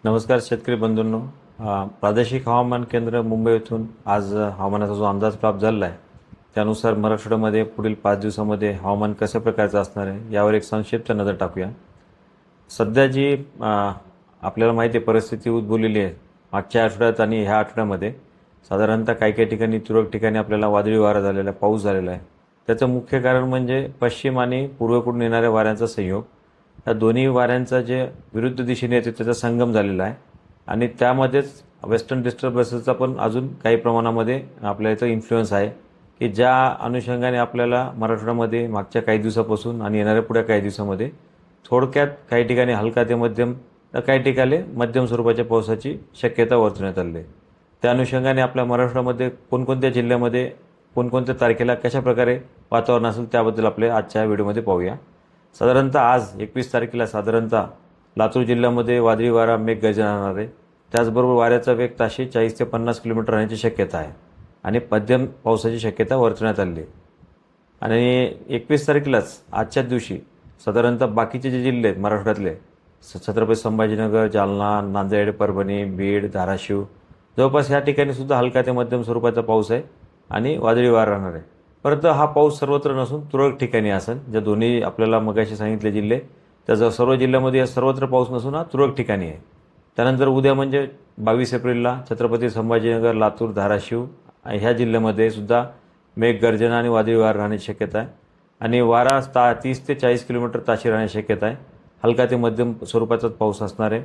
नमस्कार शेतकरी बंधूंनो. प्रादेशिक हवामान केंद्र मुंबई येथून आज हवामानाचा जो अंदाज प्राप्त झाला आहे त्यानुसार मराठवाड्यामध्ये पुढील 5 दिवसामध्ये हवामान कशा प्रकारचं असणार आहे यावर एक संक्षिप्त नजर टाकूया. सध्या जी आपल्याला माहिती आहे परिस्थिती उद्भवलेली आहे मागच्या आठवड्यात आणि ह्या आठवड्यामध्ये साधारणतः काही ठिकाणी तुरळक ठिकाणी आपल्याला वादळी वारा झालेला आहे, पाऊस झालेला आहे. त्याचं मुख्य कारण म्हणजे पश्चिम आणि पूर्वेकडून येणाऱ्या वाऱ्यांचा संयोग. या दोन्ही वाऱ्यांचा जे विरुद्ध दिशेने येते त्याचा संगम झालेला आहे आणि त्यामध्येच वेस्टर्न डिस्टर्बन्सेसचा पण अजून काही प्रमाणामध्ये आपल्या इथं इन्फ्लुएन्स आहे की ज्या अनुषंगाने आपल्याला मराठवाड्यामध्ये मागच्या काही दिवसापासून आणि येणाऱ्या पुढ्या काही दिवसामध्ये थोडक्यात काही ठिकाणी हलका ते मध्यम तर काही ठिकाणी मध्यम स्वरूपाच्या पावसाची शक्यता वर्तवण्यात आली आहे. त्या अनुषंगाने आपल्या मराठवाड्यामध्ये कोणकोणत्या जिल्ह्यामध्ये कोणकोणत्या तारखेला कशा प्रकारे वातावरण असेल त्याबद्दल आपल्या आजच्या व्हिडिओमध्ये पाहूया. साधारणतः आज 21 तारखेला साधारणतः लातूर जिल्ह्यामध्ये वादळी वारा मेघगर्जना राहणार आहे. त्याचबरोबर वाऱ्याचा वेग ताशी 40 ते 50 किलोमीटर राहण्याची शक्यता आहे आणि मध्यम पावसाची शक्यता वर्तवण्यात आली आहे. आणि 21 तारखेलाच आजच्याच दिवशी साधारणतः बाकीचे जे जिल्हे आहेत मराठवाड्यातले छत्रपती संभाजीनगर, जालना, नांदेड, परभणी, बीड, धाराशिव जवळपास ह्या ठिकाणी सुद्धा हलका ते मध्यम स्वरूपाचा पाऊस आहे आणि वादळी वारा राहणार आहे. परंतु हा पाऊस सर्वत्र नसून तुरळक ठिकाणी असेल. ज्या दोन्ही आपल्याला मगाशी सांगितले जिल्हे त्याचा सर्व जिल्ह्यामध्ये सर्वत्र पाऊस नसून हा तुरळक ठिकाणी आहे. त्यानंतर उद्या म्हणजे 22 एप्रिलला छत्रपती संभाजीनगर, लातूर, धाराशिव ह्या जिल्ह्यामध्ये सुद्धा मेघगर्जना आणि वादळी वारा राहण्याची शक्यता आहे आणि वारा 30 ते 40 किलोमीटर ताशी राहण्याची शक्यता आहे. हलका ते मध्यम स्वरूपाचाच पाऊस असणार आहे.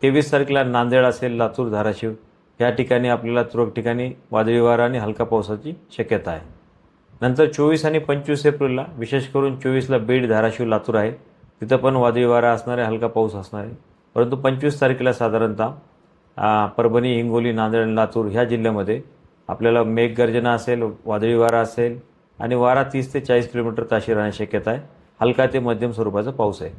23 तारखेला नांदेड असेल, लातूर, धाराशिव या ठिकाणी आपल्याला तुरळक ठिकाणी वादळी वारा आणि हलका पावसाची शक्यता आहे. नंतर 24 आणि 25 एप्रिलला विशेष करून 24ला बीड, धाराशिव, लातूर आहे तिथं पण वादळी वारा असणार आहे, हलका पाऊस असणार आहे. परंतु 25 तारखेला साधारणतः परभणी, हिंगोली, नांदेड आणि लातूर ह्या जिल्ह्यामध्ये आपल्याला मेघगर्जना असेल, वादळी वारा असेल आणि वारा 30 ते 40 किलोमीटर ताशी राहण्याची शक्यता आहे. हलका ते मध्यम स्वरूपाचा पाऊस आहे.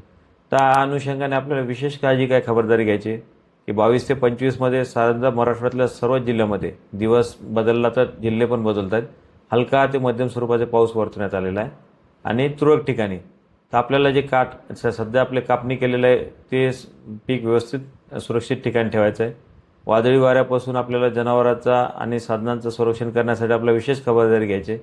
त्या अनुषंगाने आपल्याला विशेष काळजी काय खबरदारी घ्यायची की 22 ते 25मध्ये साधारणतः मराठवाड्यातल्या सर्व जिल्ह्यामध्ये दिवस बदलला तर जिल्हे पण बदलत आहेत. हलका ते मध्यम स्वरूपाचा पाऊस वर्तवण्यात आलेला आहे आणि तुरळक ठिकाणी तर आपल्याला जे सध्या आपले कापणी केलेलं आहे ते पीक व्यवस्थित सुरक्षित ठिकाणी ठेवायचं आहे. वादळी वाऱ्यापासून आपल्याला जनावरांचा आणि साधनांचं संरक्षण करण्यासाठी आपल्याला विशेष खबरदारी घ्यायची.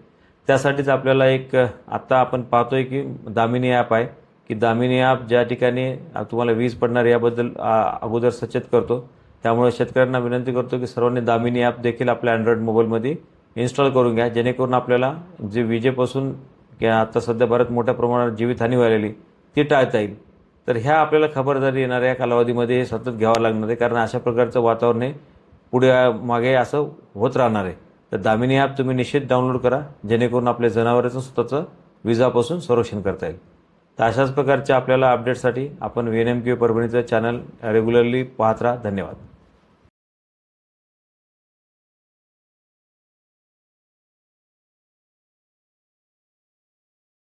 त्यासाठीच आपल्याला एक आत्ता आपण पाहतोय की दामिनी ॲप आहे की दामिनी ॲप ज्या ठिकाणी तुम्हाला वीज पडणार याबद्दल अगोदर सचेत करतो. त्यामुळे शेतकऱ्यांना विनंती करतो की सर्वांनी दामिनी ॲप देखील आपल्या अँड्रॉइड मोबाईलमध्ये इन्स्टॉल करून घ्या जेणेकरून आपल्याला जे विजेपासून किंवा आता सध्या बऱ्याच मोठ्या प्रमाणात जीवितहानी व्हायलेली ती टाळता येईल. तर ह्या आपल्याला खबरदारी येणाऱ्या कालावधीमध्ये सतत घ्यावं लागणार आहे कारण अशा प्रकारचं वातावरण हे पुढे मागे असं होत राहणार आहे. तर दामिनी ॲप तुम्ही निश्चित डाउनलोड करा जेणेकरून आपल्या जनावरांचं स्वतःचं विजापासून संरक्षण करता येईल. तर अशाच प्रकारच्या आपल्याला अपडेटसाठी आपण VNMK परभणीचं चॅनल रेग्युलरली पाहत राहा. धन्यवाद.